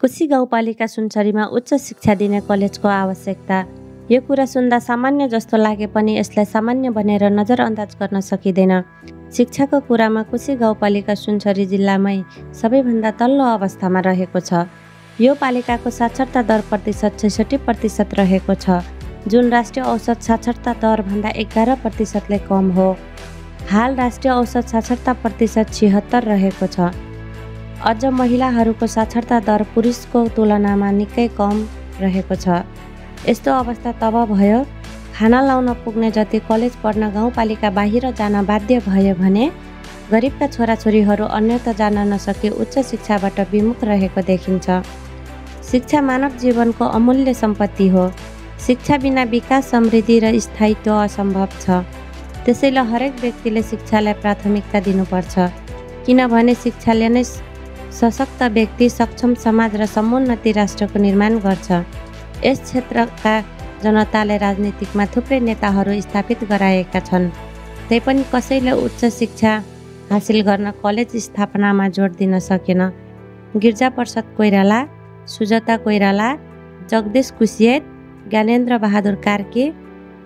कोशी गाउँपालिका सुनसरीमा उच्च शिक्षा दिने कलेजको आवश्यकता। यो कुरा सुन्दा सामान्य जस्तो लागे पनि यसलाई सामान्य बनेर नजरअन्दाज गर्न सकिँदैन। शिक्षाको कुरामा कोशी गाउँपालिका सुनसरी जिल्लामै सबैभन्दा तल्लो अवस्थामा रहेको छ। यो पालिकाको साक्षरता दर प्रतिशत 66% रहेको छ, जुन राष्ट्रिय औसत साक्षरता दरभन्दा 11%ले कम हो। हाल राष्ट्रिय औसत साक्षरता प्रतिशत 76 रहेको छ। अझ महिलाहरूको साक्षरता दर पुरुषको तुलनामा निकै कम रहेको छ। यस्तो अवस्था तब भयो खाना लाउन पुग्ने जति कलेज पढ्न गाउँपालिका बाहिर जान बाध्य भयो भने गरिबका छोराछोरीहरू अन्यत्र जान नसकी उच्च शिक्षाबाट विमुख रहेको देखिन्छ। शिक्षा मानव जीवनको अमूल्य सम्पत्ति हो। शिक्षा बिना विकास, समृद्धि र स्थायित्व असम्भव छ। त्यसैले हरेक व्यक्तिले शिक्षालाई प्राथमिकता दिनुपर्छ, किनभने शिक्षाले नै सशक्त व्यक्ति, सक्षम समाज र समुन्नति राष्ट्रको निर्माण गर्छ। यस क्षेत्रका जनताले राजनीतिकमा थुप्रै नेताहरू स्थापित गराएका छन्, तैपनि कसैले उच्च शिक्षा हासिल गर्न कलेज स्थापनामा जोड दिन सकेन। गिरिजाप्रसाद कोइराला, सुजाता कोइराला, जगदीश कुशेत, ज्ञानेन्द्र बहादुर कार्की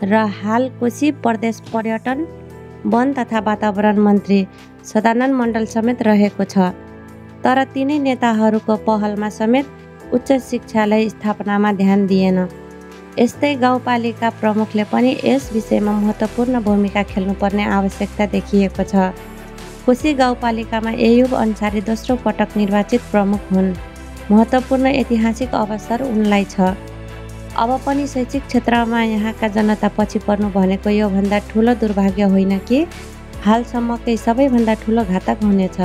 र हाल कोशी प्रदेश पर्यटन, वन तथा वातावरण मन्त्री सदानन्द मण्डल समेत रहेको छ। तर तिनै नेताहरूको पहलमा समेत उच्च शिक्षालय स्थापनामा ध्यान दिएन। यस्तै गाउँपालिका प्रमुखले पनि यस विषयमा महत्त्वपूर्ण भूमिका खेल्नुपर्ने आवश्यकता देखिएको छ। कोशी गाउँपालिकामा एयुब अन्सारी दोस्रो पटक निर्वाचित प्रमुख हुन्। महत्त्वपूर्ण ऐतिहासिक अवसर उनलाई छ। अब पनि शैक्षिक क्षेत्रमा यहाँका जनता पछि पर्नु भनेको योभन्दा ठुलो दुर्भाग्य होइन कि हालसम्मकै सबैभन्दा ठुलो घातक हुनेछ।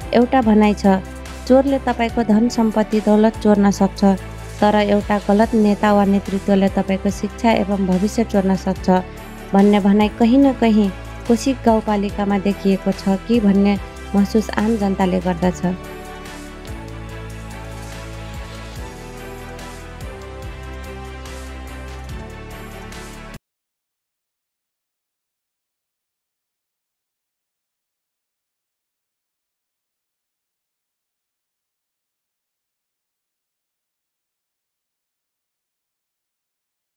एउटा भनाइ छ, चोरले तपाईँको धन सम्पत्ति दौलत चोर्न सक्छ, तर एउटा गलत नेता वा नेतृत्वले तपाईँको शिक्षा एवं भविष्य चोर्न सक्छ भन्ने भनाइ कहीँ न कहीँ कोशी गाउँपालिकामा देखिएको छ कि भन्ने महसुस आम जनताले गर्दछ।